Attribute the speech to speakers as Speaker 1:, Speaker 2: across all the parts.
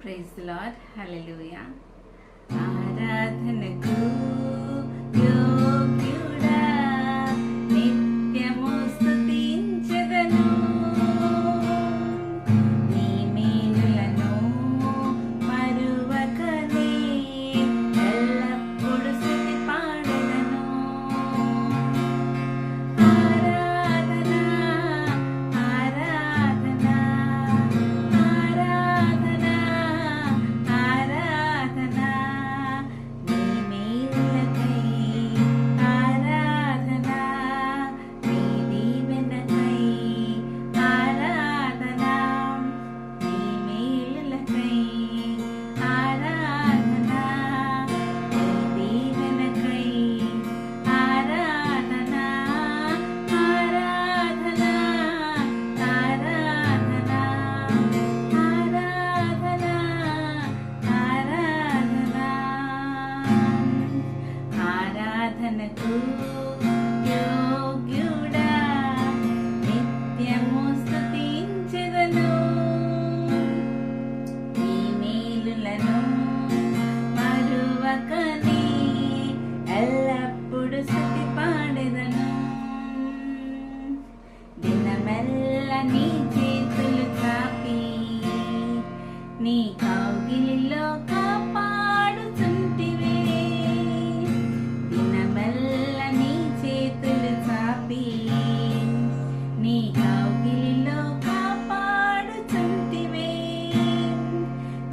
Speaker 1: Praise the lord. హల్లెలూయా. ఆరాధనకు యోగ్యుడా, నిత్యము స్తుతించెదను. నీ మేలులను మరువకనే ఎల్లప్పుడు స్తుతి పాడెదను. ఆరాధన ఆరాధన ఆరాధన ఆరాధన నీ మేలులకై ఆరాధన, నీ దీవెనకై ఆరాధన, నీ మేలులకై ఆరాధన, నీ దీవెనకై ఆరాధన. ఆరాధన ఆరాధన ఆరాధన ఆరాధనకు యోగ్యుడా, నిత్యము స్తుతించెదను. నీ మేలులను మరువకనే ఎల్లప్పుడు స్తుతి పాడెదను. దినమెల్ల నీ చేతులు చాపి నీ కౌగిలిలో కాపాడుచుంటివే. దినమెల్ల నీ చేతులు చాపి నీ కౌగిలిలో కాపాడుచుంటివే.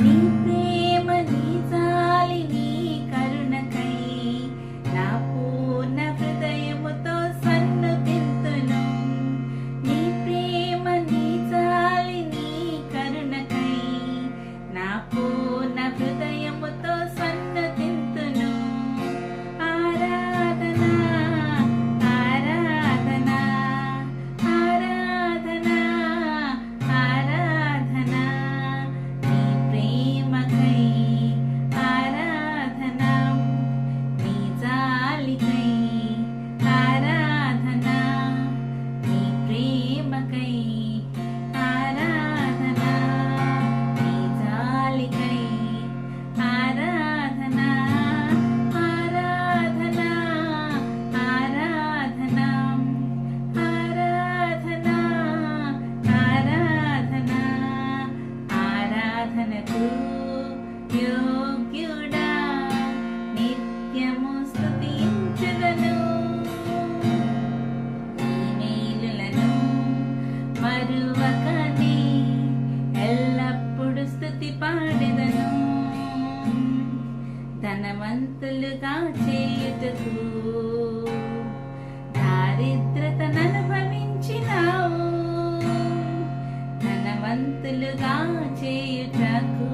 Speaker 1: నీ ప్రేమ, నీ జాలి, నీ కరుణకై నా పూర్ణ హృదయముతో సన్నుతింతును. నీ ప్రేమ, నీ జాలి, నీ కరుణకై నా పూర్ణ హృదయముతో సన్నుతింతును. ఆరాధన ఆరాధన ఆరాధన ఆరాధన నీ ప్రేమకై ఆరాధన, నీ జాలికై ఆరాధన, నీ ప్రేమకై ఆరాధన, నీ జాలికై ఆరాధన. ఆరాధన ఆరాధన ఆరాధన ఆరాధన ఆరాధనకు యోగ్యుడా, నిత్యము స్తుతించెదను. నీ మేలులను మరువకనే ఎల్లప్పుడు స్తుతి పాడెదను. ధనవంతులుగా చేయుటకు దారిద్రతననుభవించినావు. ధనవంతులుగా చేయుటకు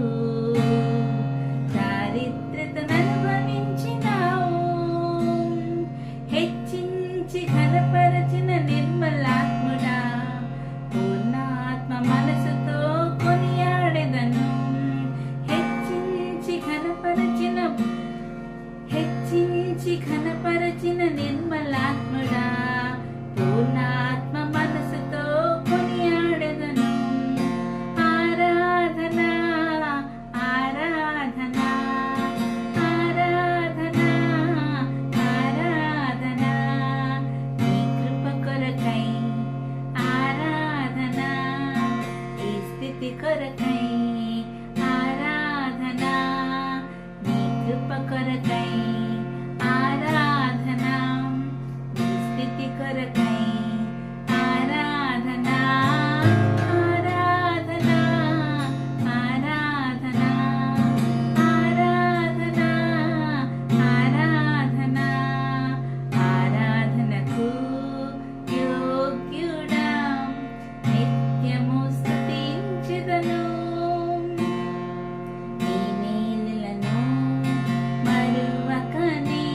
Speaker 1: దారిద్రతననుభవించినావు. హెచ్చించి ఘనపరచిన నిర్మలాత్ముడా, పూర్ణాత్మ మనసుతో కొనియాడెదను. హెచ్చించి ఘనపరచిన నిర్మలాత్ముడా, పూర్ణాత్మ మనసుతో కొనియాడెదను. ఆరాధన ఆరాధన ఆరాధన ఆరాధన నీ కృప కొరకై ఆరాధన, ఈ స్థితి కొరకై ఆరాధన, నీ కృప కొరకై ఆరాధన, నీ స్థితి కొరకై ఆరాధన. ఆరాధన ఆరాధన ఆరాధన ఆరాధన ఆరాధనకు యోగ్యుడా, నిత్యము స్తుతించెదను. నీ మేలులను మరువకనే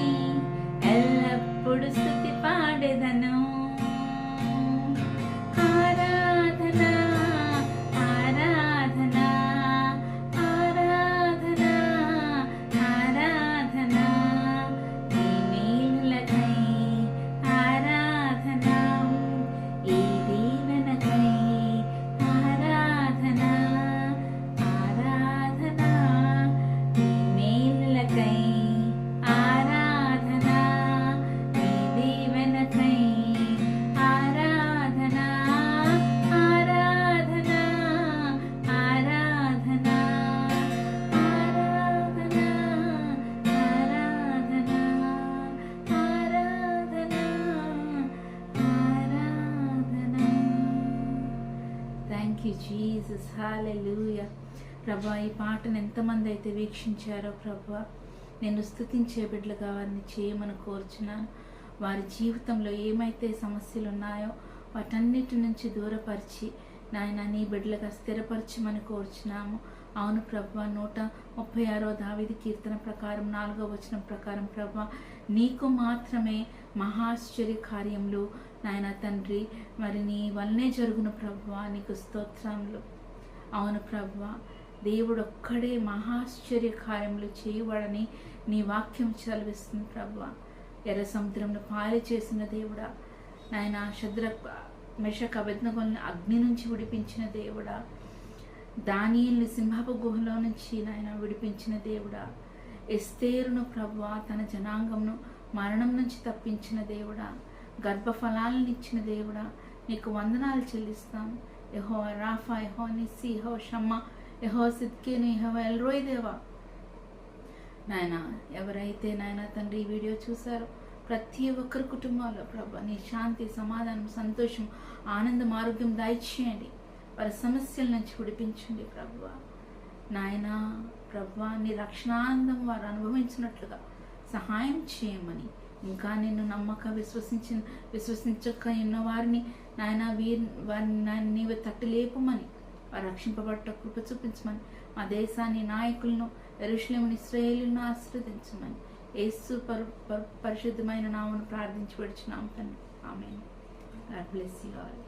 Speaker 1: ఎల్లప్పుడు స్తుతి పాడెదను. You Jesus. హల్లెలూయా. ప్రభా, ఈ పాటను ఎంతమంది అయితే వీక్షించారో ప్రభా, నేను స్తుతించే బిడ్డలుగా వారిని చేయమని కోరుచున్నాను. వారి జీవితంలో ఏమైతే సమస్యలు ఉన్నాయో వాటన్నిటి నుంచి దూరపరిచి నాయన నీ బిడ్డలుగా స్థిరపరచమని కోరుచున్నాము. అవును ప్రభా, 136 దావీదు కీర్తన ప్రకారం 4వ వచనం ప్రకారం ప్రభా, నీకు మాత్రమే మహాశ్చర్య కార్యములు నాయన తండ్రి మరి నీ వల్లనే జరుగును ప్రభా, నీకు స్తోత్రములు. అవును ప్రభా, దేవుడు ఒక్కడే మహాశ్చర్య కార్యములు చేయవాడని నీ వాక్యం చదివిస్తుంది ప్రభా. ఎర్ర సముద్రంలో పాలు చేసిన దేవుడా, నాయన శద్రక్ మెషక్ అబేద్నెగోలను అగ్ని నుంచి విడిపించిన దేవుడా, దానియేలును సింహపు గుహలో నుంచి నాయన విడిపించిన దేవుడా, ఎస్తేరును ప్రభువా తన జనాంగంను మరణం నుంచి తప్పించిన దేవుడా, గర్భఫలాలను ఇచ్చిన దేవుడా, నీకు వందనాలు చెల్లిస్తాం. యెహోవా రాఫా, యెహోవా నిస్సి, యెహోవా షమ్మా, యెహోవా సిద్కేను, యెహోవా ఎల్రోయ్ దేవా. నాయన ఎవరైతే నాయన తండ్రి ఈ వీడియో చూసారో ప్రతి ఒక్కరి కుటుంబాల్లో ప్రభా నీ శాంతి, సమాధానం, సంతోషం, ఆనందం, ఆరోగ్యం దయచేయండి. వారి సమస్యల నుంచి విడిపించండి ప్రభువా. నాయన ప్రభువా, నీ రక్షణానందం వారు అనుభవించినట్లుగా సహాయం చేయమని, ఇంకా నిన్ను నమ్మక విశ్వసించక ఉన్న వారిని నాయన వారిని నీవు తట్టి లేపమని, వారు రక్షింపబట్ట కృప చూపించమని, మా దేశాన్ని నాయకులను యెరూషలేమును ఇశ్రాయేలును ఆశీర్వదించమని యేసు పరిశుద్ధమైన నామమున ప్రార్థించి పెడుచున్నాం తండ్రి. Amen. God bless you all.